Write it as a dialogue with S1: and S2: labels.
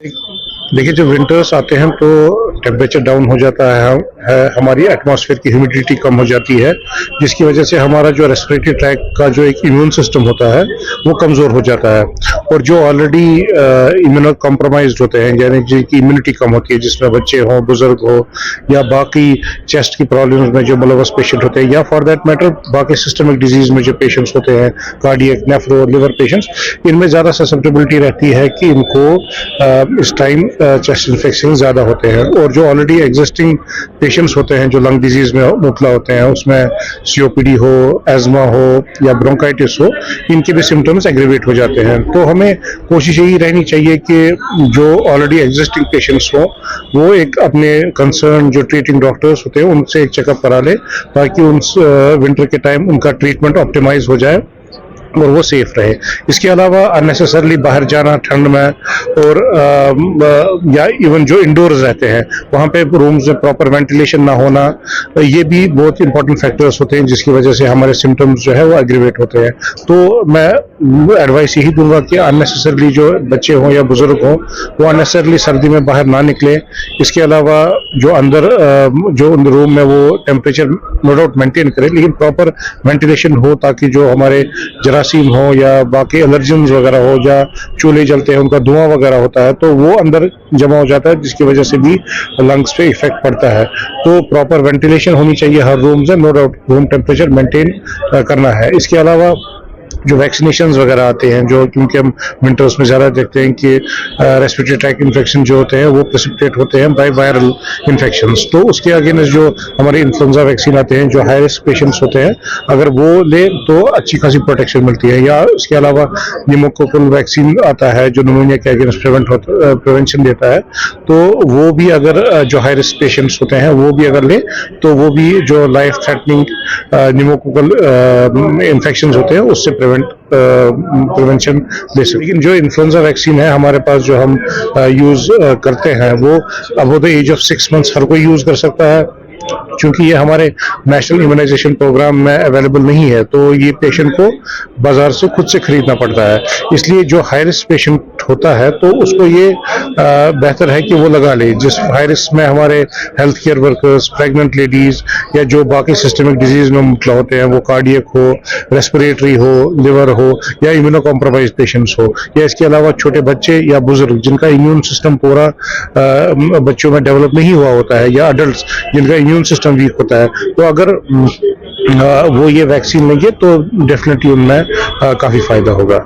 S1: देखिए, जब विंटर्स आते हैं तो टेम्परेचर डाउन हो जाता है हमारी एटमॉस्फेयर की ह्यूमिडिटी कम हो जाती है, जिसकी वजह से हमारा जो रेस्पिरेटरी ट्रैक का जो एक इम्यून सिस्टम होता है वो कमज़ोर हो जाता है। और जो ऑलरेडी इम्यूनो कॉम्प्रोमाइज्ड होते हैं, यानी जिनकी इम्यूनिटी कम होती है, जिसमें बच्चे हों, बुजुर्ग हो या बाकी चेस्ट की प्रॉब्लम्स में जो मुलवस पेशेंट होते हैं, या फॉर दैट मैटर बाकी सिस्टमिक डिजीज में जो पेशेंट्स होते हैं, कार्डियक, नेफ्रो, लिवर पेशेंट्स, इनमें ज़्यादा ससेप्टेबिलिटी रहती है कि इनको इस टाइम चेस्ट इन्फेक्शन ज़्यादा होते हैं। और जो ऑलरेडी एग्जिस्टिंग पेशेंट्स होते हैं जो लंग डिजीज में मुबतला होते हैं, उसमें सीओपीडी हो, एज़मा हो या ब्रोंकाइटिस हो, इनके भी सिम्टम्स एग्रीवेट हो जाते हैं। तो हमें कोशिश यही रहनी चाहिए कि जो ऑलरेडी एग्जिस्टिंग पेशेंट्स हो वो एक अपने कंसर्न जो ट्रीटिंग डॉक्टर्स होते हैं उनसे एक चेकअप करा ले, ताकि उन विंटर के टाइम उनका ट्रीटमेंट ऑप्टिमाइज हो जाए और वो सेफ रहे। इसके अलावा अननेसेसरली बाहर जाना ठंड में और या इवन जो इंडोर्स रहते हैं वहाँ पे रूम्स में प्रॉपर वेंटिलेशन ना होना, ये भी बहुत इंपॉर्टेंट फैक्टर्स होते हैं जिसकी वजह से हमारे सिम्टम्स जो है वो एग्रीवेट होते हैं। तो मैं एडवाइस यही दूंगा कि अननेसेसरली जो बच्चे हों या बुजुर्ग हों वो अननेसेसरली सर्दी में बाहर ना निकले। इसके अलावा जो अंदर जो रूम में वो टेम्परेचर नो डाउट मेंटेन करें, लेकिन प्रॉपर वेंटिलेशन हो, ताकि जो हमारे जरासीम हो या बाकी एलर्जेंस वगैरह हो या चूल्हे जलते हैं उनका धुआं वगैरह होता है तो वो अंदर जमा हो जाता है, जिसकी वजह से भी लंग्स पे इफेक्ट पड़ता है। तो प्रॉपर वेंटिलेशन होनी चाहिए हर रूम से, no doubt room temperature maintain करना है। इसके अलावा जो वैक्सीनेशंस वगैरह आते हैं, जो क्योंकि हम विंटर्स में ज़्यादा देखते हैं कि रेस्पिरेटरी ट्रैक इन्फेक्शन जो होते हैं वो प्रेसिपिटेट होते हैं बाय वायरल इन्फेक्शंस, तो उसके अगेंस्ट जो हमारे इन्फ्लुएंजा वैक्सीन आते हैं, जो हाई रिस्क पेशेंट्स होते हैं, अगर वो ले तो अच्छी खासी प्रोटेक्शन मिलती है। या इसके अलावा निमोकोकल वैक्सीन आता है जो निमोनिया के अगेंस्ट प्रिवेंशन देता है, तो वो भी अगर जो हाई रिस्क पेशेंट्स होते हैं वो भी अगर ले तो वो भी जो लाइफ थ्रेटनिंग निमोकोकल इन्फेक्शंस होते हैं उससे प्रिवेंशन ले सकते। लेकिन जो इन्फ्लुएंजा वैक्सीन है हमारे पास जो हम यूज करते हैं वो अब द एज ऑफ 6 मंथ्स हर कोई यूज कर सकता है, क्योंकि ये हमारे नेशनल इम्यूनाइजेशन प्रोग्राम में अवेलेबल नहीं है, तो ये पेशेंट को बाजार से खुद से खरीदना पड़ता है। इसलिए जो हाई रिस्क पेशेंट होता है तो उसको ये बेहतर है कि वो लगा ले। जिस हाई रिस्क में हमारे health care workers, pregnant ladies या जो बाकी सिस्टमिक डिजीज में मुबतला होते हैं, वो कार्डियक हो, रेस्पिरेटरी हो, लिवर हो या इम्यूनो कॉम्प्रोमाइज पेशेंट्स हो, या इसके अलावा छोटे बच्चे या बुजुर्ग जिनका इम्यून सिस्टम पूरा बच्चों में डेवलप नहीं हुआ होता है, या अडल्ट जिनका इम्यून सिस्टम वीक होता है, तो अगर वो ये वैक्सीन लेंगे तो डेफिनेटली उनमें काफी फायदा होगा।